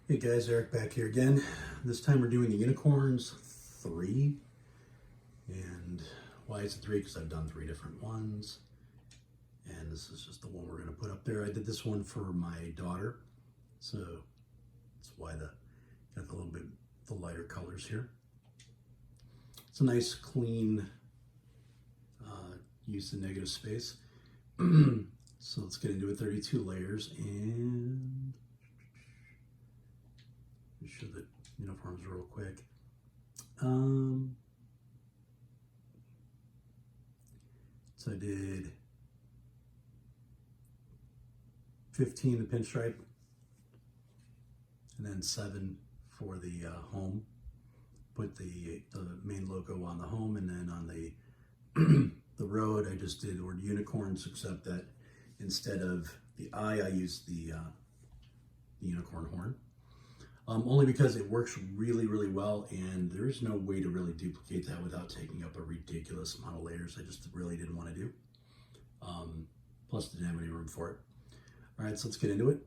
Hey guys, Eric back here again. This time we're doing the Unicorns 3. And why is it 3? Because I've done 3 different ones. And this is just the one we're going to put up there. I did this one for my daughter. So that's why got the little bit the lighter colors here. It's a nice clean use of negative space. So let's get into it. 32 layers and show the uniforms real quick. So I did 15 the pinstripe, and then 7 for the home. Put the main logo on the home, and then on the the road I just did the word unicorns, except that instead of the eye I used the unicorn horn. Only because it works really, really well, and there is no way to really duplicate that without taking up a ridiculous amount of layers. I just really didn't want to do. Plus, didn't have any room for it. All right, so let's get into it.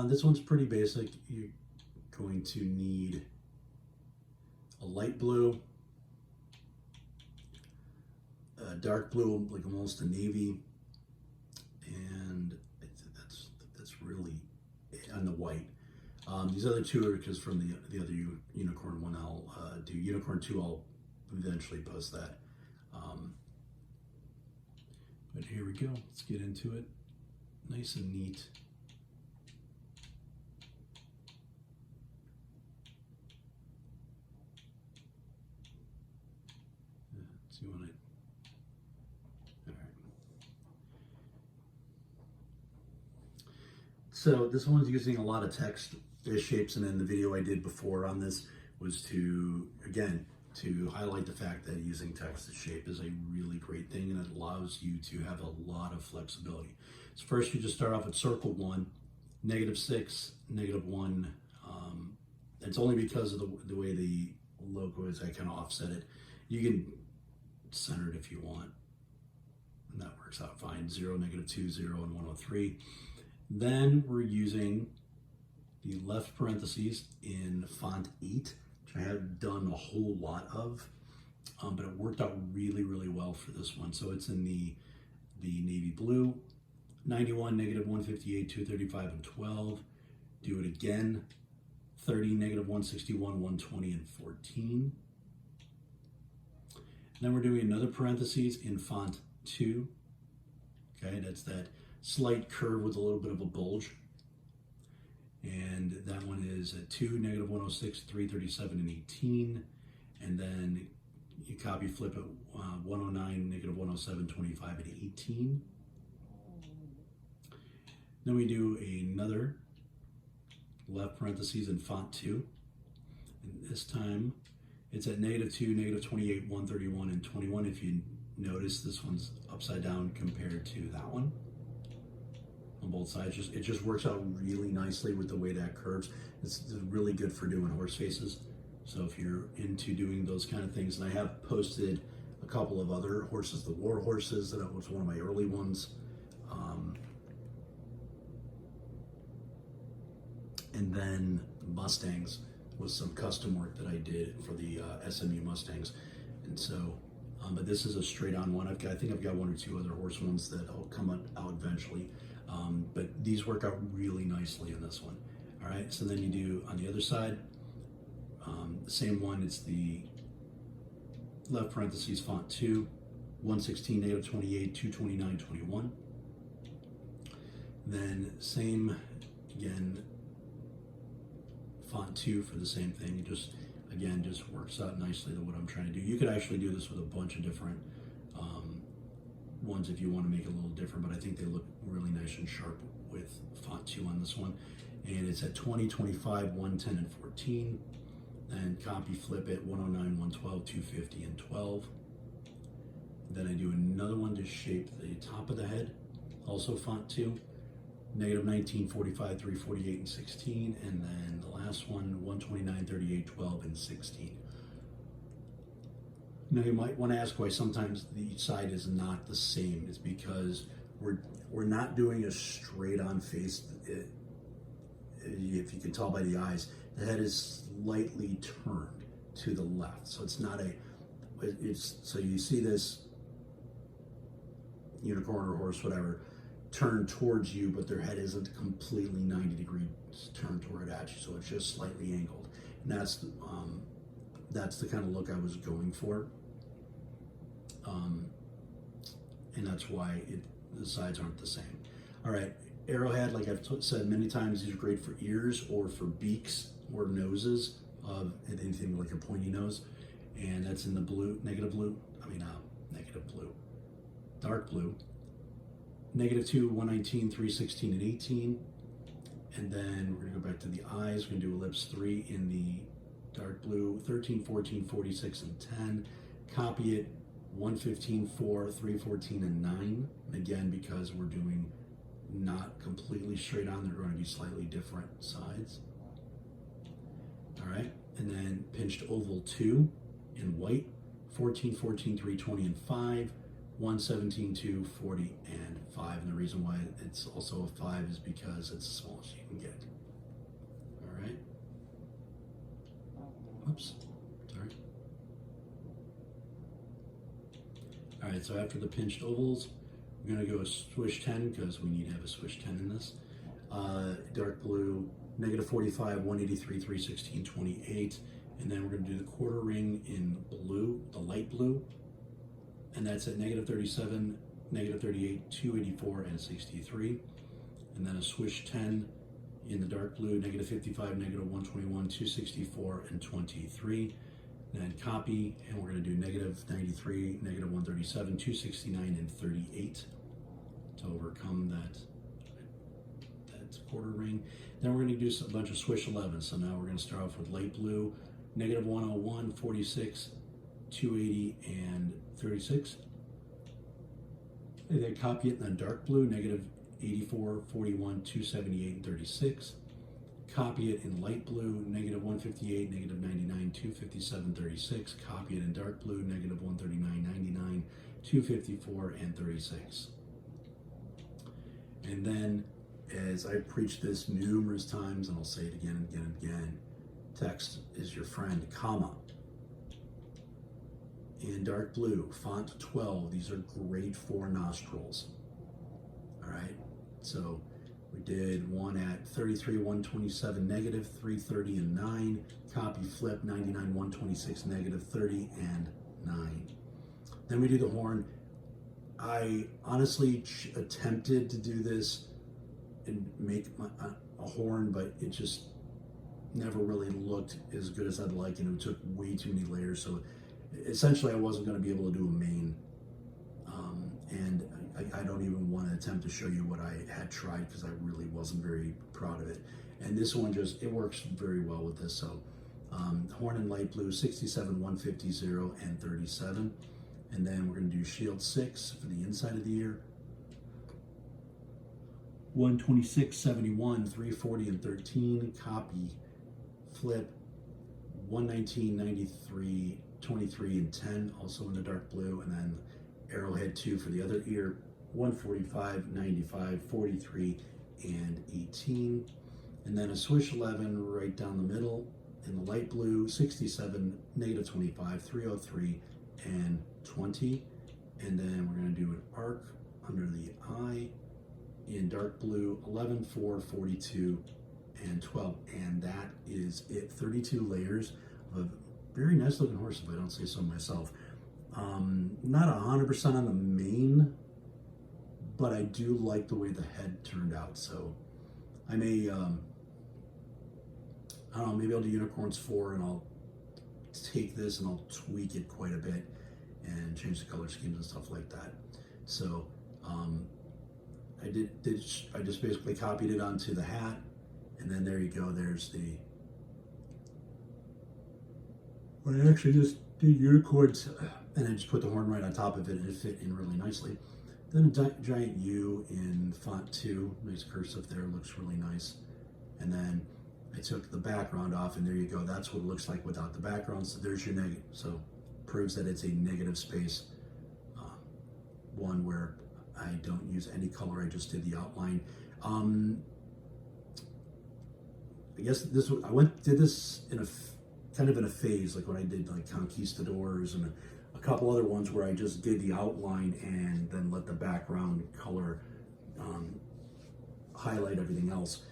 This one's pretty basic. You're going to need a light blue, a dark blue, like almost a navy, and that's really on the white. These other two are just from the other unicorn one. I'll do unicorn 2. I'll eventually post that. But here we go. Let's get into it. Nice and neat. So you want to. All right. So this one's using a lot of text shapes, and then the video I did before on this was to highlight the fact that using text as shape is a really great thing, and it allows you to have a lot of flexibility. So first you just start off at circle 1, -6, -1. It's only because of the way the logo is, I kind of offset it. You can center it if you want, and that works out fine. 0, -2, 0, and 103. Then we're using the left parentheses in font 8, which I have done a whole lot of, but it worked out really, really well for this one. So it's in the navy blue, 91, -158, 235, and 12. Do it again, 30, -161, 120, and 14. Then we're doing another parentheses in font 2. Okay, that's that slight curve with a little bit of a bulge. And that one is at 2, -106, 337, and 18. And then you copy flip it 109, -107, 25, and 18. Then we do another left parentheses in font 2. And this time it's at -2, -28, 131, and 21. If you notice, this one's upside down compared to that one. On both sides, it just works out really nicely with the way that curves. It's really good for doing horse faces. So if you're into doing those kind of things, and I have posted a couple of other horses, the war horses, that was one of my early ones. And then Mustangs was some custom work that I did for the SMU Mustangs. And so, but this is a straight on one. I think I've got 1 or 2 other horse ones that will come out eventually. But these work out really nicely in this one. All right, so then you do on the other side, the same one. It's the left parentheses font 2, 116, -28, 229, 21. Then same again, font 2 for the same thing. It just works out nicely to what I'm trying to do. You could actually do this with a bunch of different ones if you want to make it a little different, but I think they look really nice and sharp with font 2 on this one. And it's at 20, 25, 110, and 14. Then copy flip it 109, 112, 250, and 12. Then I do another one to shape the top of the head, also font 2, -19, 45, 348, and 16. And then the last one, 129, 38, 12, and 16. Now you might want to ask why sometimes each side is not the same. It's because we're not doing a straight on face if you can tell by the eyes, the head is slightly turned to the left. So it's not so you see this unicorn or horse, whatever, turn towards you, but their head isn't completely 90 degrees turned toward at you. So it's just slightly angled. And that's the kind of look I was going for. And that's why the sides aren't the same. All right, arrowhead, like I've said many times, these are great for ears or for beaks or noses of anything like a pointy nose. And that's in the blue, negative blue, dark blue. -2, 119, 316, and 18. And then we're gonna go back to the eyes. We're gonna do ellipse 3 in the dark blue, 13, 14, 46, and 10. Copy it, 115, 4, 314, and 9. And again, because we're doing not completely straight on, they're going to be slightly different sides. All right, and then pinched oval 2 in white, 14, 14, 320, and 5, 117, 2, 40, and 5. And the reason why it's also a 5 is because it's the smallest you can get. All right. Oops, sorry. All right, so after the pinched ovals, we're gonna go a swish 10 because we need to have a swish 10 in this. Dark blue, -45, 183, 316, 28. And then we're gonna do the quarter ring in blue, the light blue. And that's at -37, -38, 284, and 63. And then a swish 10 in the dark blue, -55, -121, 264, and 23. And then copy, and we're going to do -93, -137, 269, and 38 to overcome that quarter ring. Then we're going to do a bunch of swish 11. So now we're going to start off with light blue, -101, 46, 280, and 36. And then copy it in the dark blue, -84, 41, 278, and 36. Copy it in light blue, -158, -99, 257, 36. Copy it in dark blue, -139, 99, 254, and 36. And then, as I preach this numerous times, and I'll say it again and again and again, text is your friend, comma. In dark blue, font 12, these are great for nostrils. All right, so we did one at 33, 127, -330, and 9. Copy, flip, 99, 126, -30, and 9. Then we do the horn. I honestly attempted to do this and make a horn, but it just never really looked as good as I'd like, and it took way too many layers. So essentially, I wasn't going to be able to do a mane, and I don't even want to attempt to show you what I had tried because I really wasn't very proud of it. And this one it works very well with this. So horn in light blue, 67, 150, 0, and 37. And then we're going to do shield 6 for the inside of the ear. 126, 71, 340, and 13. Copy, flip, 119, 93, 23, and 10, also in the dark blue. And then arrowhead 2 for the other ear, 145, 95, 43, and 18. And then a swish 11 right down the middle in the light blue, 67, -25, 303, and 20. And then we're going to do an arc under the eye in dark blue, 11, 4, 42, and 12. And that is it. 32 layers of very nice looking horse, if I don't say so myself. Not 100% on the mane, but I do like the way the head turned out. So I may, I don't know, maybe I'll do unicorns 4, and I'll take this and I'll tweak it quite a bit and change the color schemes and stuff like that. So I just basically copied it onto the hat, and then there you go. There's the. Well, I actually just did unicorns, and I just put the horn right on top of it, and it fit in really nicely. Then a giant U in font 2, nice cursive there, looks really nice. And then I took the background off, and there you go. That's what it looks like without the background. So there's your negative. So proves that it's a negative space, one where I don't use any color. I just did the outline. guess did this in a kind of in a phase, like when I did like Conquistadors and a couple other ones where I just did the outline and then let the background color highlight everything else.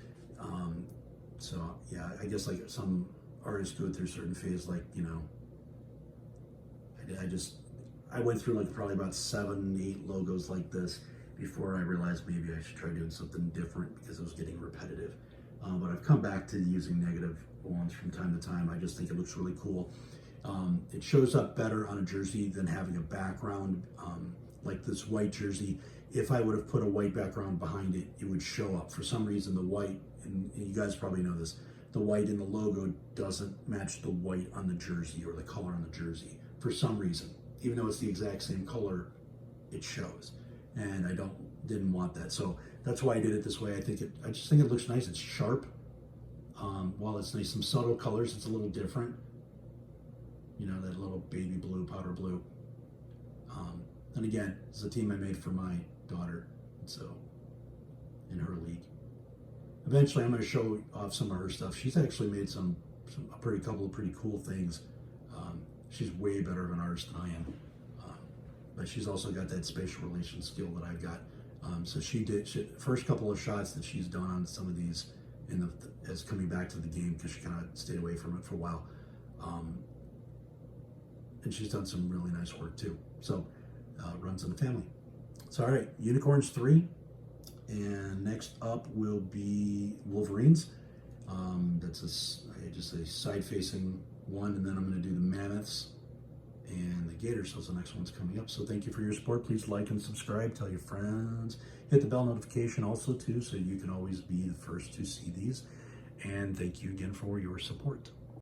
So yeah, I guess like some artists go through certain phase, like, you know, I went through like probably about 7, 8 logos like this before I realized maybe I should try doing something different because it was getting repetitive. But I've come back to using negative ones from time to time. I just think it looks really cool. It shows up better on a jersey than having a background like this white jersey. If I would have put a white background behind it, it would show up. For some reason, the white, and you guys probably know this, the white in the logo doesn't match the white on the jersey or the color on the jersey for some reason. Even though it's the exact same color, it shows. And I didn't want that. So that's why I did it this way. I just think it looks nice. It's sharp. While it's nice, some subtle colors, it's a little different. You know, that little baby blue, powder blue. And again, it's a team I made for my daughter, so in her league. Eventually, I'm going to show off some of her stuff. She's actually made a couple of pretty cool things. She's way better of an artist than I am, but she's also got that spatial relation skill that I've got. So first couple of shots that she's done on some of these as coming back to the game, because she kind of stayed away from it for a while. And she's done some really nice work too. So runs in the family. So all right, Unicorns 3, and next up will be Wolverines. That's just a side-facing one, and then I'm going to do the Mammoths and the Gators. So the next one's coming up. So thank you for your support. Please like and subscribe. Tell your friends. Hit the bell notification also too, so you can always be the first to see these. And thank you again for your support.